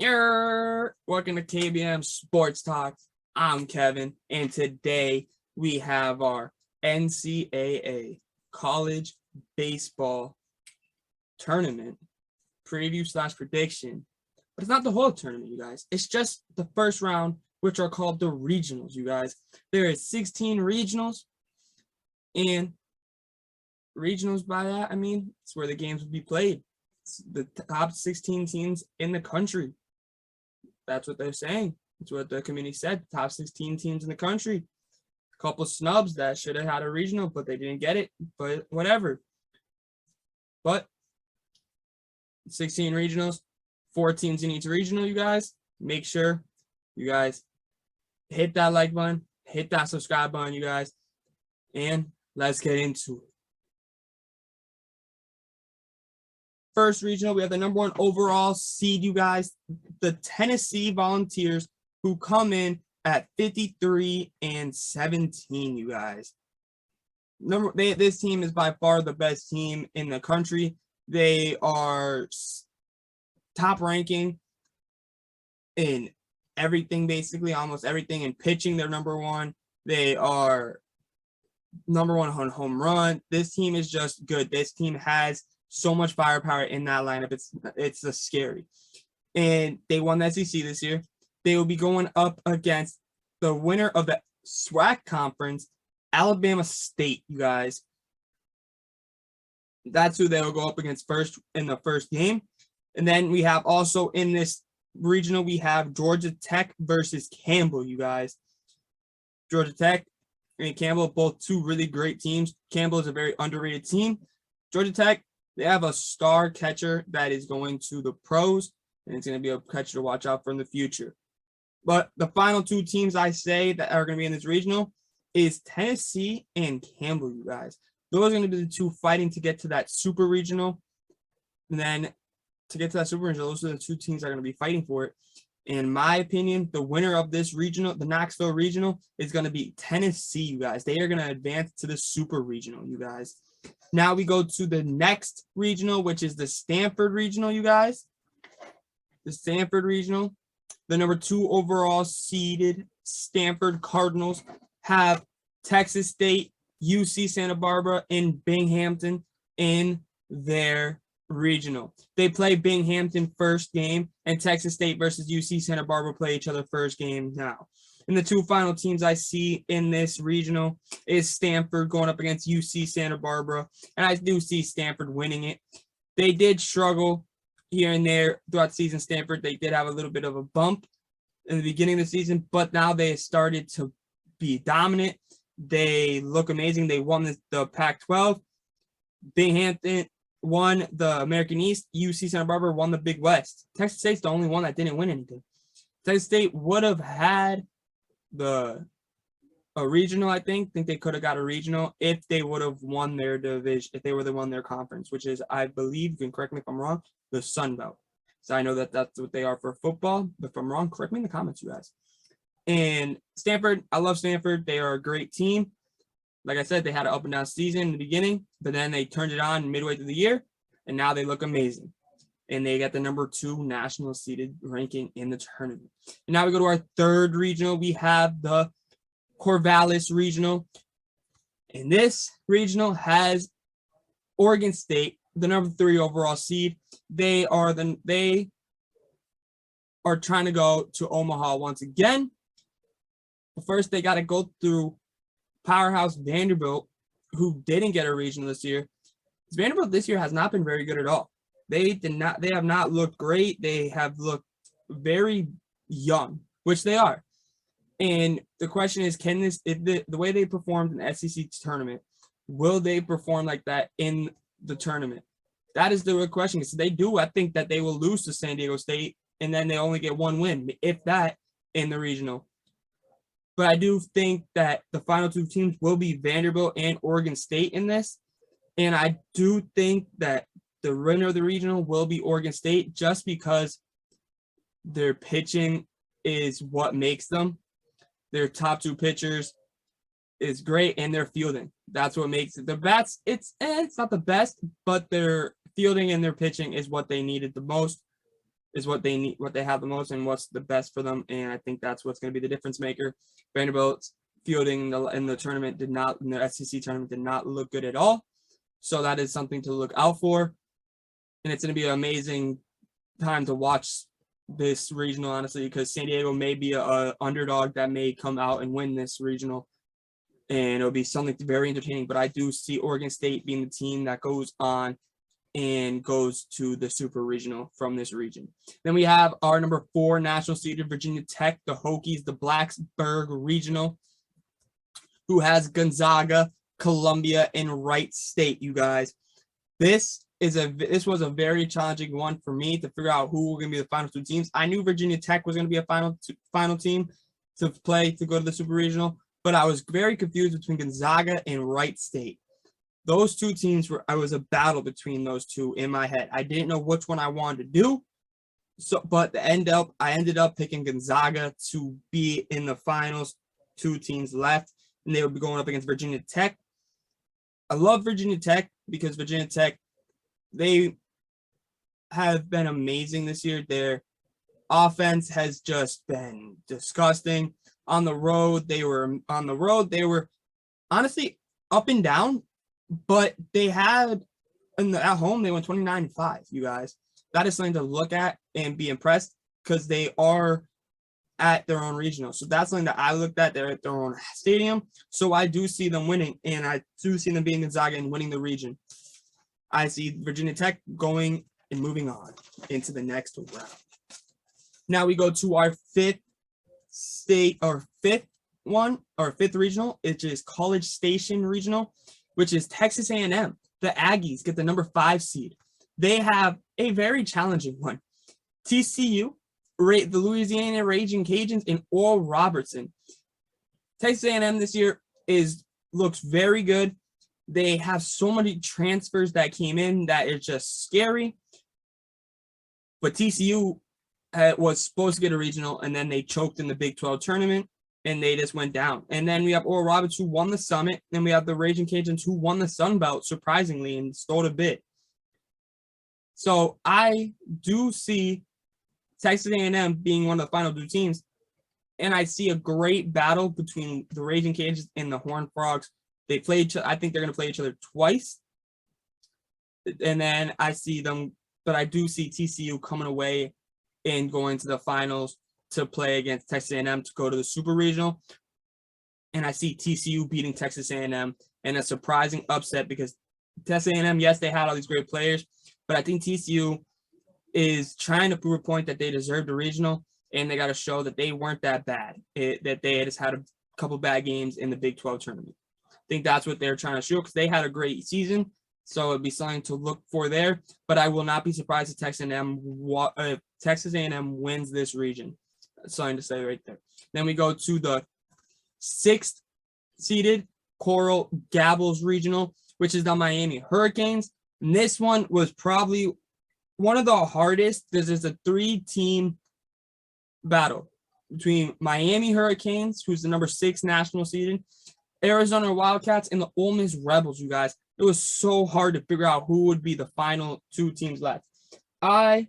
Welcome to KBM Sports Talk. I'm Kevin, and today we have our NCAA College Baseball Tournament preview / prediction. But it's not the whole tournament, you guys. It's just the first round, which are called the regionals, you guys. There is 16 regionals, and regionals by that, I mean, it's where the games will be played. It's the top 16 teams in the country. That's what they're saying. That's what the committee said. Top 16 teams in the country. A couple snubs that should have had a regional, but they didn't get it. But whatever. But 16 regionals, 4 teams in each regional, you guys. Make sure you guys hit that like button, hit that subscribe button, you guys. And let's get into it. First regional, we have the number 1 overall seed, you guys, the Tennessee Volunteers, who come in at 53-17, you guys. This team is by far the best team in the country. They are top ranking in everything, basically, almost everything. In pitching, they're number 1. They are number 1 on home run. This team is just good. This team has so much firepower in that lineup. It's just scary. And they won the SEC this year. They will be going up against the winner of the SWAC conference, Alabama State, you guys. That's who they will go up against first in the first game. And then we have also in this regional, we have Georgia Tech versus Campbell, you guys. Georgia Tech and Campbell, both 2 really great teams. Campbell is a very underrated team. Georgia Tech, they have a star catcher that is going to the pros, and it's going to be a catcher to watch out for in the future. But the final 2 teams I say that are going to be in this regional is Tennessee and Campbell, you guys. Those are going to be the 2 fighting to get to that super regional. And then to get to that super regional, those are the 2 teams that are going to be fighting for it. In my opinion, the winner of this regional, the Knoxville Regional, is going to be Tennessee, you guys. They are going to advance to the super regional, you guys. Now we go to the next regional, which is the Stanford Regional, you guys. The Stanford Regional, the number 2 overall seeded Stanford Cardinals have Texas State, UC Santa Barbara, and Binghamton in their regional. They play Binghamton first game, and Texas State versus UC Santa Barbara play each other first game now. And the 2 final teams I see in this regional is Stanford going up against UC Santa Barbara. And I do see Stanford winning it. They did struggle here and there throughout the season. Stanford, they did have a little bit of a bump in the beginning of the season, but now they started to be dominant. They look amazing. They won the Pac-12. Binghamton won the American East. UC Santa Barbara won the Big West. Texas State's the only one that didn't win anything. Texas State would have had a regional, I think they could have got a regional if they would have won their division, if they would have won their conference, which is, I believe, you can correct me if I'm wrong, the Sun Belt. So I know that that's what they are for football, but if I'm wrong, correct me in the comments, you guys. And Stanford, I love Stanford. They are a great team. Like I said, they had an up and down season in the beginning, but then they turned it on midway through the year, and now they look amazing. And they got the number 2 national seeded ranking in the tournament. And now we go to our third regional. We have the Corvallis Regional. And this regional has Oregon State, the number 3 overall seed. They are trying to go to Omaha once again. But first, they got to go through powerhouse Vanderbilt, who didn't get a regional this year. Vanderbilt this year has not been very good at all. They have not looked great. They have looked very young, which they are. And the question is, the way they performed in the SEC tournament, will they perform like that in the tournament? That is the real question. Because they do, I think that they will lose to San Diego State, and then they only get 1 win, if that, in the regional. But I do think that the final 2 teams will be Vanderbilt and Oregon State in this. And I do think that the winner of the regional will be Oregon State, just because their pitching is what makes them. Their top 2 pitchers is great, and their fielding. That's what makes it. The bats, it's not the best, but their fielding and their pitching is what they needed the most. is what they need, what they have the most, and what's the best for them. And I think that's what's going to be the difference maker. Vanderbilt's fielding in the tournament in the SEC tournament did not look good at all. So that is something to look out for. And it's going to be an amazing time to watch this regional, honestly, because San Diego may be a underdog that may come out and win this regional. And it'll be something very entertaining. But I do see Oregon State being the team that goes on and goes to the Super Regional from this region. Then we have our number 4 national seeded Virginia Tech, the Hokies, the Blacksburg Regional, who has Gonzaga, Columbia, and Wright State, you guys. This was a very challenging one for me to figure out who were going to be the final 2 teams. I knew Virginia Tech was going to be a final team to play to go to the Super Regional, but I was very confused between Gonzaga and Wright State. Those 2 teams I was a battle between those 2 in my head. I didn't know which one I wanted to do. But I ended up picking Gonzaga to be in the finals. 2 teams left, and they would be going up against Virginia Tech. I love Virginia Tech because Virginia Tech, they have been amazing this year. Their offense has just been disgusting. On the road, they were honestly up and down. But they had, at home, they went 29-5, you guys. That is something to look at and be impressed because they are at their own regional. So that's something that I looked at. They're at their own stadium. So I do see them winning, and I do see them being Gonzaga and winning the region. I see Virginia Tech going and moving on into the next round. Now we go to our 5th regional, which is College Station Regional, which is Texas A&M. The Aggies get the number 5 seed. They have a very challenging one. TCU, the Louisiana Raging Cajuns, and Oral Robertson. Texas A&M this year looks very good. They have so many transfers that came in that it's just scary. But TCU was supposed to get a regional, and then they choked in the Big 12 tournament. And they just went down. And then we have Oral Roberts, who won the Summit. And we have the Raging Cajuns, who won the Sun Belt, surprisingly, and stole a bit. So I do see Texas A&M being one of the final 2 teams. And I see a great battle between the Raging Cajuns and the Horned Frogs. They play each other. I think they're going to play each other twice. And then I see them, but I do see TCU coming away and going to the finals to play against Texas A&M to go to the Super Regional. And I see TCU beating Texas A&M in a surprising upset because Texas A&M, yes, they had all these great players, but I think TCU is trying to prove a point that they deserved a regional, and they got to show that they weren't that bad, that they just had a couple bad games in the Big 12 tournament. I think that's what they're trying to show because they had a great season, so it'd be something to look for there. But I will not be surprised if Texas A&M wins this region. Something to say right there. Then we go to the 6th seeded Coral Gables Regional, which is the Miami Hurricanes. And this one was probably one of the hardest. This is a 3-team battle between Miami Hurricanes, who's the number 6 national seeded, Arizona Wildcats, and the Ole Miss Rebels, you guys. It was so hard to figure out who would be the final 2 teams left. The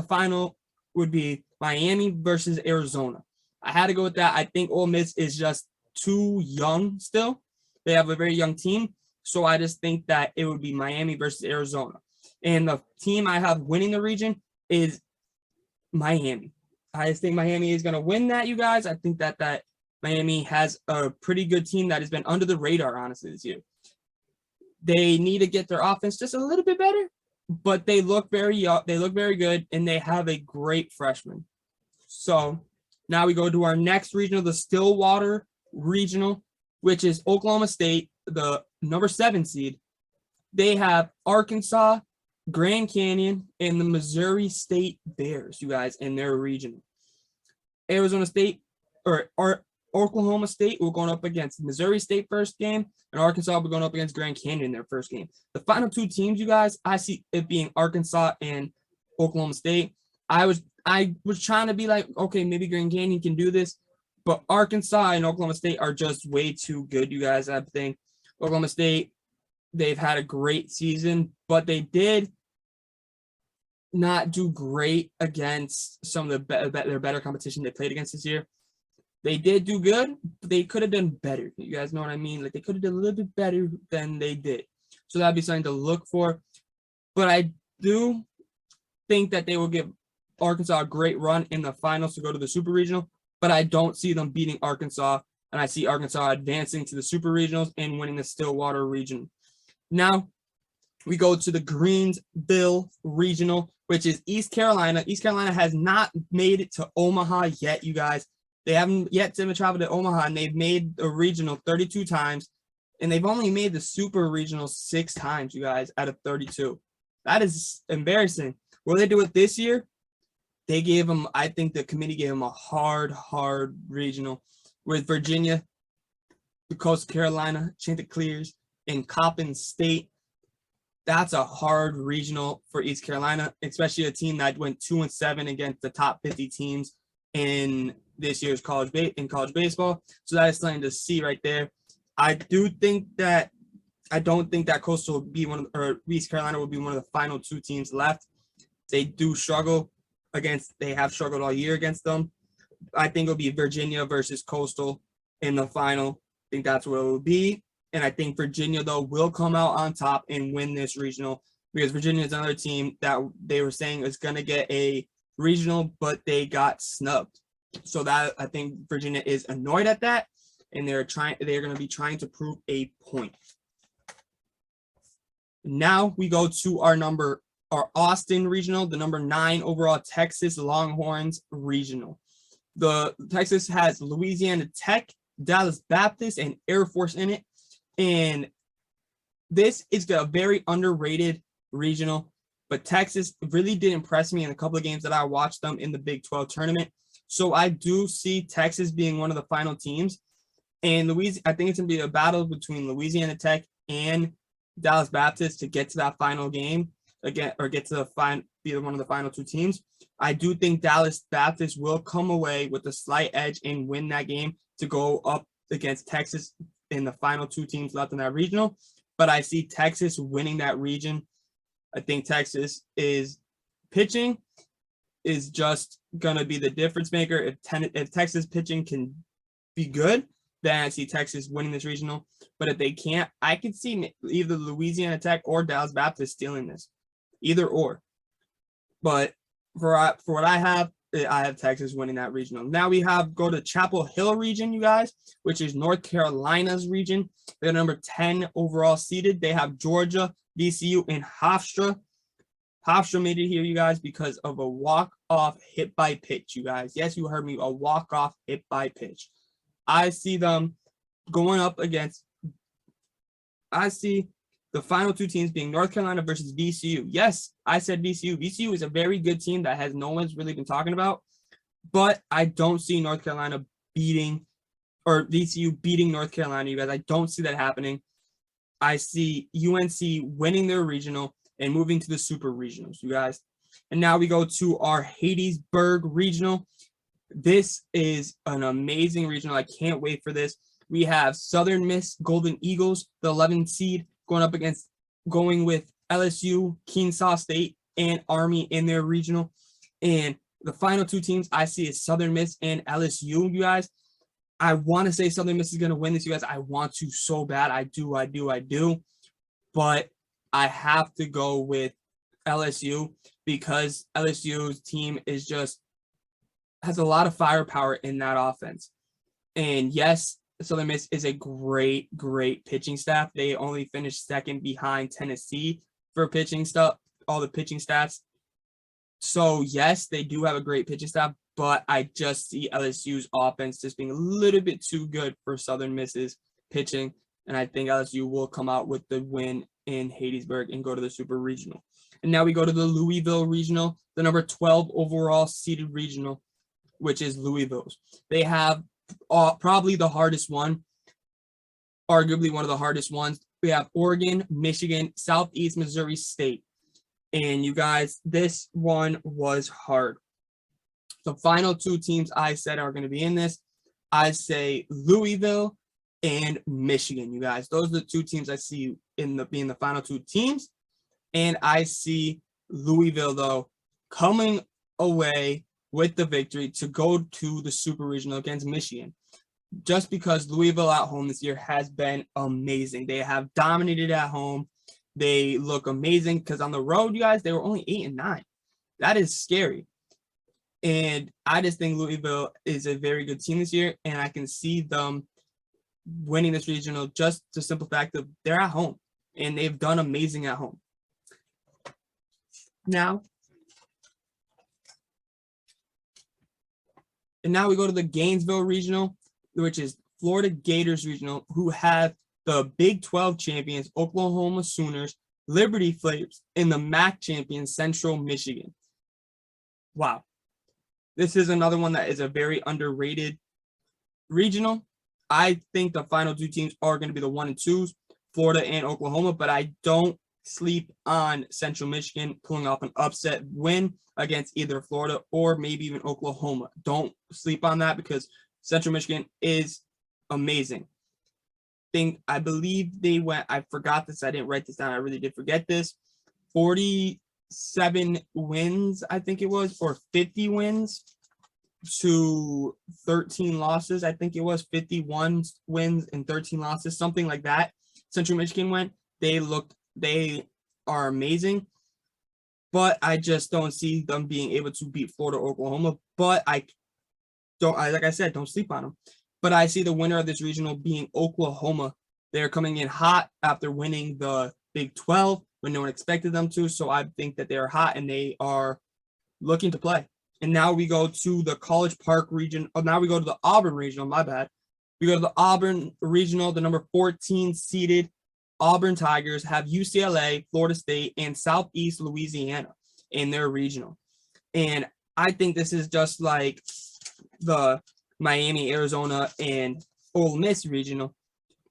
final would be Miami versus Arizona. I had to go with that. I think Ole Miss is just too young still. They have a very young team. So I just think that it would be Miami versus Arizona. And the team I have winning the region is Miami. I just think Miami is going to win that, you guys. I think that Miami has a pretty good team that has been under the radar, honestly, this year. They need to get their offense just a little bit better, but they look very young. They look very good, and they have a great freshman. So now we go to our next regional, the Stillwater Regional, which is Oklahoma State, the number 7 seed. They have Arkansas, Grand Canyon, and the Missouri State Bears, you guys, in their region. Arizona State or Oklahoma State will going up against Missouri State first game, and Arkansas will be going up against Grand Canyon in their first game. The final 2 teams, you guys, I see it being Arkansas and Oklahoma State. I was trying to be like, okay, maybe Grand Canyon can do this, but Arkansas and Oklahoma State are just way too good, you guys. I think Oklahoma State, they've had a great season, but they did not do great against some of their better competition they played against this year. They did do good, but they could have done better. You guys know what I mean? Like, they could have done a little bit better than they did. So that'd be something to look for. But I do think that they will give Arkansas a great run in the finals to go to the Super Regional, but I don't see them beating Arkansas, and I see Arkansas advancing to the Super Regionals and winning the Stillwater Regional. Now, we go to the Gainesville Regional, which is East Carolina. East Carolina has not made it to Omaha yet, you guys. They haven't yet traveled to Omaha, and they've made the regional 32 times, and they've only made the Super Regional 6 times, you guys, out of 32. That is embarrassing. Will they do it this year? They gave them, I think the committee gave them a hard regional with Virginia, the Coastal Carolina, Chanticleers, and Coppin State. That's a hard regional for East Carolina, especially a team that went 2-7 against the top 50 teams in this year's college baseball. So that is something to see right there. I don't think that Coastal will be or East Carolina will be one of the final 2 teams left. They do struggle they have struggled all year against them. I think it'll be Virginia versus Coastal in the final. I think that's what it will be. And I think Virginia, though, will come out on top and win this regional, because Virginia is another team that they were saying is going to get a regional, but they got snubbed. So that, I think Virginia is annoyed at that, and they're going to be trying to prove a point. Now we go to our Austin Regional, the number 9 overall Texas Longhorns Regional. The Texas has Louisiana Tech, Dallas Baptist, and Air Force in it. And this is a very underrated regional, but Texas really did impress me in a couple of games that I watched them in the Big 12 tournament. So I do see Texas being one of the final teams. And I think it's going to be a battle between Louisiana Tech and Dallas Baptist to get to that final game again, or get to be one of the final 2 teams. I do think Dallas Baptist will come away with a slight edge and win that game to go up against Texas in the final 2 teams left in that regional. But I see Texas winning that region. I think Texas pitching is just going to be the difference maker. If Texas pitching can be good, then I see Texas winning this regional. But if they can't, I could see either Louisiana Tech or Dallas Baptist stealing this. Either or. But for what I have Texas winning that regional. Now we go to Chapel Hill region, you guys, which is North Carolina's region. They're number 10 overall seeded. They have Georgia, VCU, and Hofstra. Hofstra made it here, you guys, because of a walk-off hit by pitch, you guys. Yes, you heard me, a walk-off hit by pitch. I see them going up against the final 2 teams being North Carolina versus VCU. Yes, I said VCU. VCU is a very good team that no one's really been talking about, but I don't see North Carolina VCU beating North Carolina, you guys. I don't see that happening. I see UNC winning their regional and moving to the Super Regionals, you guys. And now we go to our Harrisburg Regional. This is an amazing regional. I can't wait for this. We have Southern Miss Golden Eagles, the 11th seed, going with LSU, Kenesaw State, and Army in their regional. And the final 2 teams I see is Southern Miss and LSU, you guys. I want to say Southern Miss is going to win this, you guys. I want to so bad. I do. But I have to go with LSU because LSU's team has a lot of firepower in that offense. And yes, Southern Miss is a great pitching staff. They only finished 2nd behind Tennessee for pitching stuff, all the pitching stats. So yes, they do have a great pitching staff, but I just see LSU's offense just being a little bit too good for Southern Miss's pitching. And I think LSU will come out with the win in Harrisburg and go to the Super Regional. And now we go to the Louisville Regional, the number 12 overall seeded regional, which is Louisville's. They have probably the hardest one, arguably one of the hardest ones. We have Oregon, Michigan, Southeast Missouri State. And you guys, this one was hard. The final 2 teams I said are going to be in this. I say Louisville and Michigan, you guys. Those are the 2 teams I see being the final 2 teams. And I see Louisville, though, coming away with the victory to go to the Super Regional against Michigan. Just because Louisville at home this year has been amazing. They have dominated at home. They look amazing because on the road, you guys, they were only 8-9. That is scary. And I just think Louisville is a very good team this year, and I can see them winning this regional just the simple fact that they're at home, and they've done amazing at home. Now we go to the Gainesville Regional, which is Florida Gators Regional, who have the Big 12 champions, Oklahoma Sooners, Liberty Flames, and the MAC champions, Central Michigan. Wow. This is another one that is a very underrated regional. I think the final two teams are going to be the 1 and 2s, Florida and Oklahoma, but I don't sleep on Central Michigan pulling off an upset win against either Florida or maybe even Oklahoma. Don't sleep on that because Central Michigan is amazing. I believe they went, I forgot this, I didn't write this down, I really did forget this, 47 wins, I think it was, or 50 wins to 13 losses. I think it was 51 wins and 13 losses, something like that. Central Michigan went. They are amazing, but I just don't see them being able to beat Florida or Oklahoma. But like I said, don't sleep on them. But I see the winner of this regional being Oklahoma. They're coming in hot after winning the Big 12 when no one expected them to. So I think that they are hot and they are looking to play. And now we go to the College Park region. Oh, now we go to the Auburn Regional. My bad. We go to the Auburn Regional. The number 14 seeded Auburn Tigers have UCLA, Florida State, and Southeast Louisiana in their regional. And I think this is just like the Miami, Arizona, and Ole Miss regional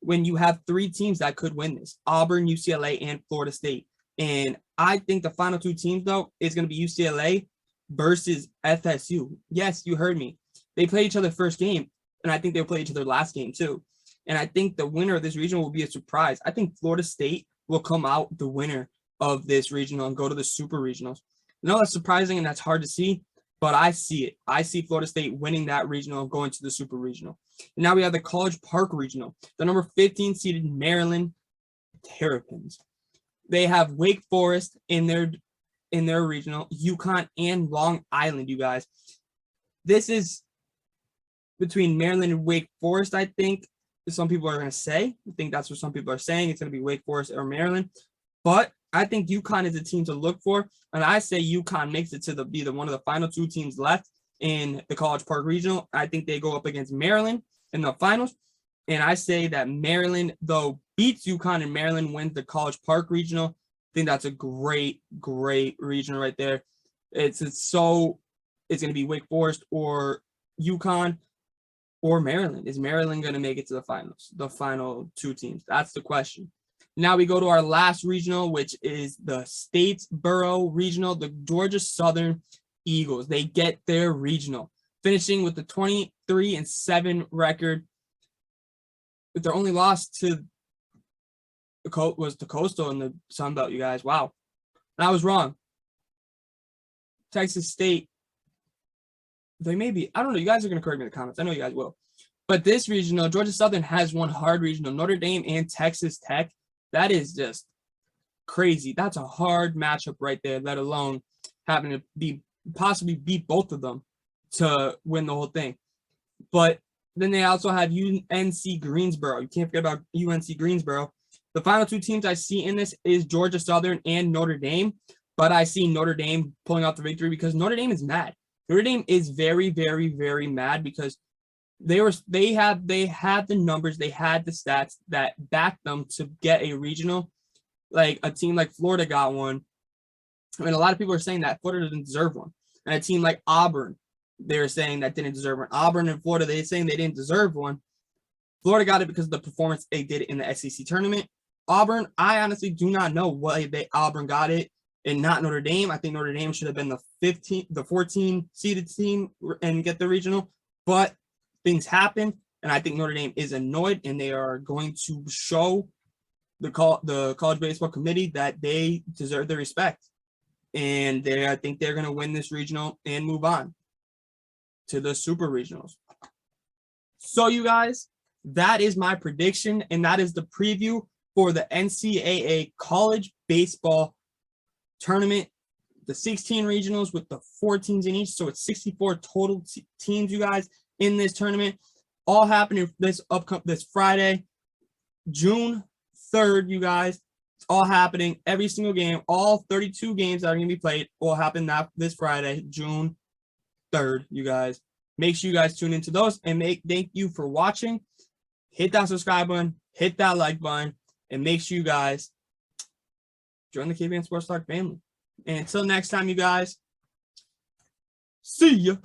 when you have three teams that could win this: Auburn, UCLA, and Florida State. And I think the final two teams, though, is going to be UCLA versus FSU. Yes, you heard me. They play each other first game, and I think they'll play each other last game too. And I think the winner of this regional will be a surprise. I think Florida State will come out the winner of this regional and go to the Super Regionals. I know that's surprising and that's hard to see, but I see it. I see Florida State winning that regional and going to the Super Regional. And now we have the College Park Regional. The number 15 seeded Maryland Terrapins. They have Wake Forest in their regional, UConn, and Long Island, you guys. This is between Maryland and Wake Forest, I think. Some people are going to say. I think that's what some people are saying. It's going to be Wake Forest or Maryland. But I think UConn is a team to look for. And I say UConn makes it to be one of the final two teams left in the College Park Regional. I think they go up against Maryland in the finals. And I say that Maryland, though, beats UConn and Maryland wins the College Park Regional. I think that's a great, great region right there. It's going to be Wake Forest or UConn or Maryland. Is Maryland going to make it to the finals? The final two teams. That's the question. Now we go to our last regional, which is the Statesboro Regional, the Georgia Southern Eagles. They get their regional, finishing with the 23-7 record. But their only loss to was the Coastal in the Sun Belt, you guys. Wow. And I was wrong. Texas State, they may be, I don't know. You guys are going to correct me in the comments. I know you guys will. But this regional, Georgia Southern has one hard regional, Notre Dame and Texas Tech. That is just crazy. That's a hard matchup right there, let alone having to possibly beat both of them to win the whole thing. But then they also have UNC Greensboro. You can't forget about UNC Greensboro. The final two teams I see in this is Georgia Southern and Notre Dame. But I see Notre Dame pulling out the victory because Notre Dame is mad. Notre Dame is very, very, very mad because they had the numbers, they had the stats that backed them to get a regional. Like a team like Florida got one. I mean, a lot of people are saying that Florida didn't deserve one. And a team like Auburn, they're saying that didn't deserve one. Auburn and Florida, they're saying they didn't deserve one. Florida got it because of the performance they did in the SEC tournament. Auburn, I honestly do not know why Auburn got it and not Notre Dame. I think Notre Dame should have been the 14 seeded team and get the regional. But things happen, and I think Notre Dame is annoyed, and they are going to show the college baseball committee that they deserve the respect. And I think they're going to win this regional and move on to the super regionals. So you guys, that is my prediction, and that is the preview for the NCAA college baseball tournament. The 16 regionals with the 4 teams in each, so it's 64 total teams, you guys, in this tournament. All happening this Friday, June 3rd, you guys. It's all happening, every single game. All 32 games that are going to be played will happen this Friday, June 3rd, you guys. Make sure you guys tune into those, and thank you for watching. Hit that subscribe button, hit that like button, and make sure you guys join the KBN Sports Talk family. And until next time, you guys, see ya.